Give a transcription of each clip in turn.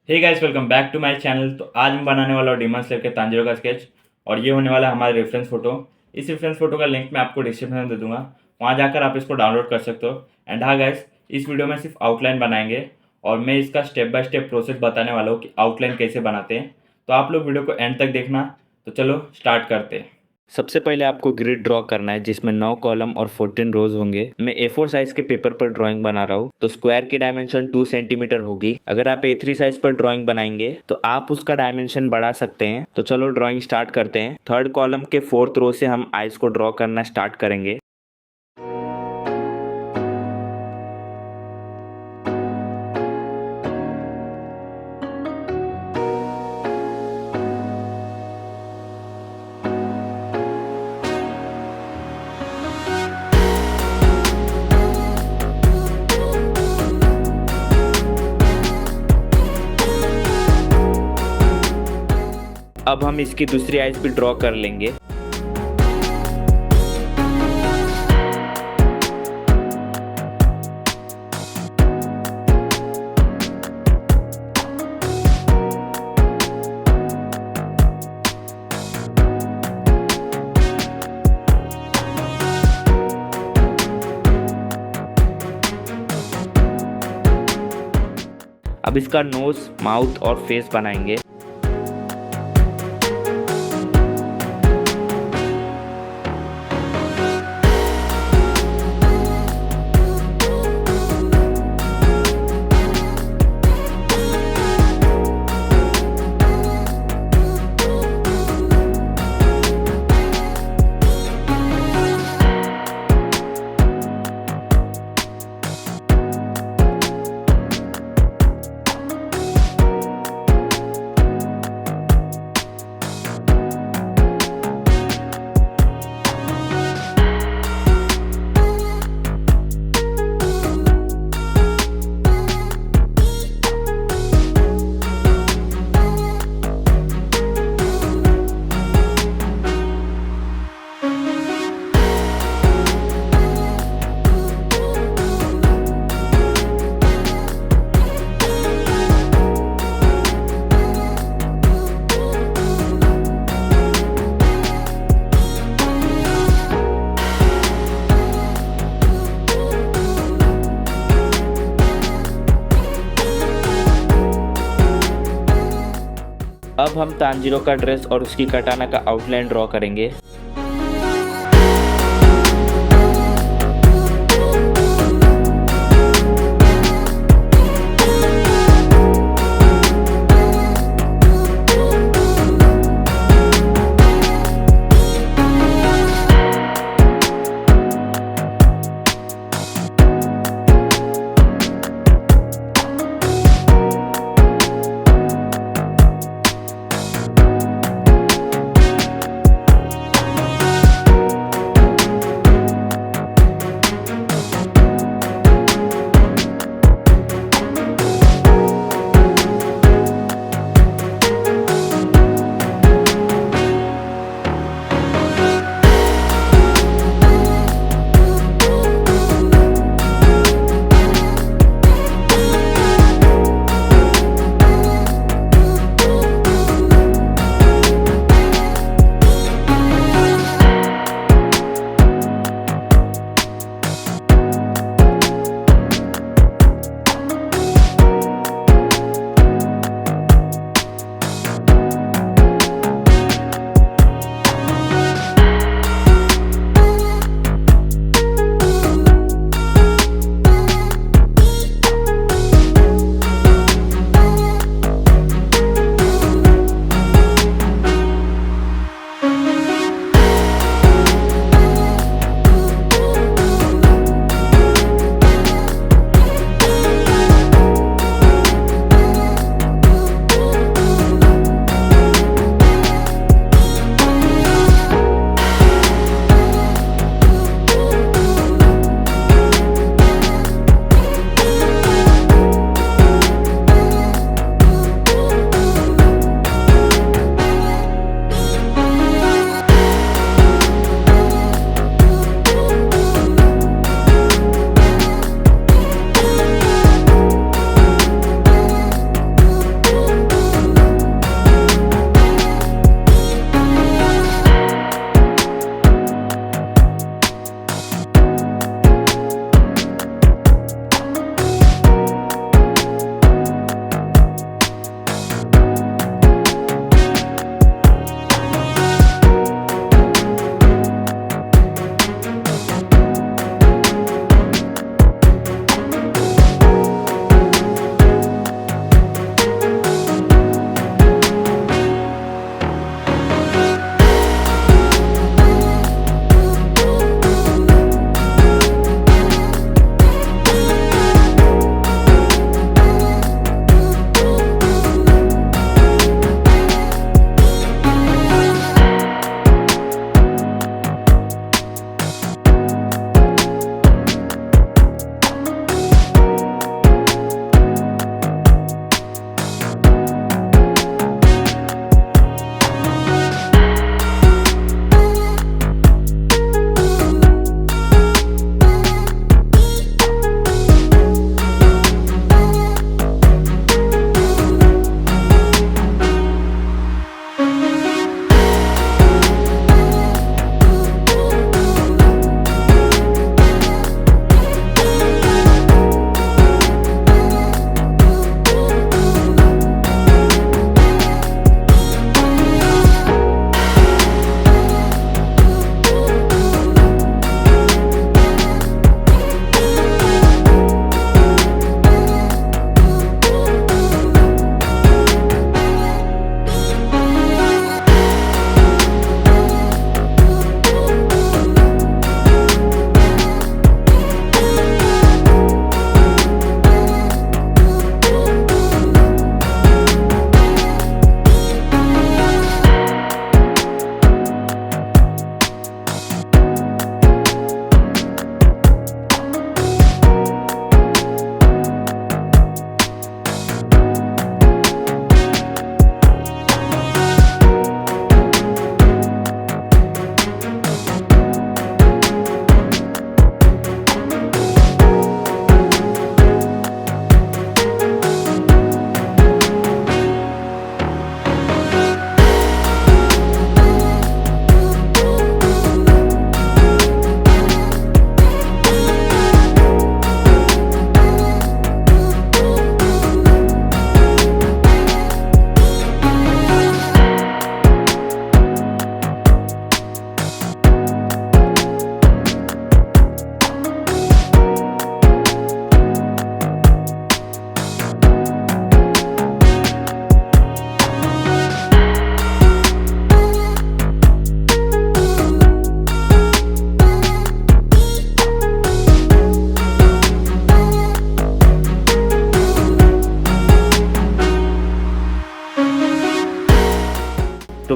Hey guys, welcome back to my channel. तो आज मैं बनाने वाला हूँ डीमन स्लेयर के तांजीरो का स्केच। और ये होने वाला है हमारा रेफरेंस फोटो। इस रेफरेंस फोटो का लिंक मैं आपको डिस्क्रिप्शन में दे दूंगा, वहाँ जाकर आप इसको डाउनलोड कर सकते हो। एंड हाँ गाइस, इस वीडियो में सिर्फ आउटलाइन बनाएंगे और मैं इसका स्टेप बाय स्टेप प्रोसेस बताने वाला हूँ कि आउटलाइन कैसे बनाते हैं। तो आप लोग वीडियो को एंड तक देखना। तो चलो स्टार्ट करते हैं। सबसे पहले आपको ग्रिड ड्रॉ करना है जिसमें 9 कॉलम और 14 रोज होंगे। मैं A4 साइज के पेपर पर ड्राइंग बना रहा हूँ, तो स्क्वायर की डायमेंशन 2 सेंटीमीटर होगी। अगर आप A3 साइज पर ड्राइंग बनाएंगे तो आप उसका डायमेंशन बढ़ा सकते हैं। तो चलो ड्राइंग स्टार्ट करते हैं। थर्ड कॉलम के 4th रो से हम आइज को ड्रॉ करना स्टार्ट करेंगे। अब हम इसकी दूसरी आइज भी ड्रॉ कर लेंगे। अब इसका नोज, माउथ और फेस बनाएंगे। अब हम तांजीरो का ड्रेस और उसकी कटाना का आउटलाइन ड्रॉ करेंगे।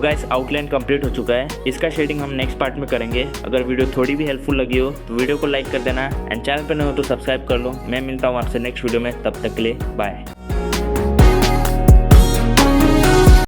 तो गाइस आउटलाइन कंप्लीट हो चुका है, इसका शेडिंग हम नेक्स्ट पार्ट में करेंगे। अगर वीडियो थोड़ी भी हेल्पफुल लगी हो तो वीडियो को लाइक कर देना एंड चैनल पर नहीं हो तो सब्सक्राइब कर लो। मैं मिलता हूँ आपसे नेक्स्ट वीडियो में, तब तक के लिए बाय।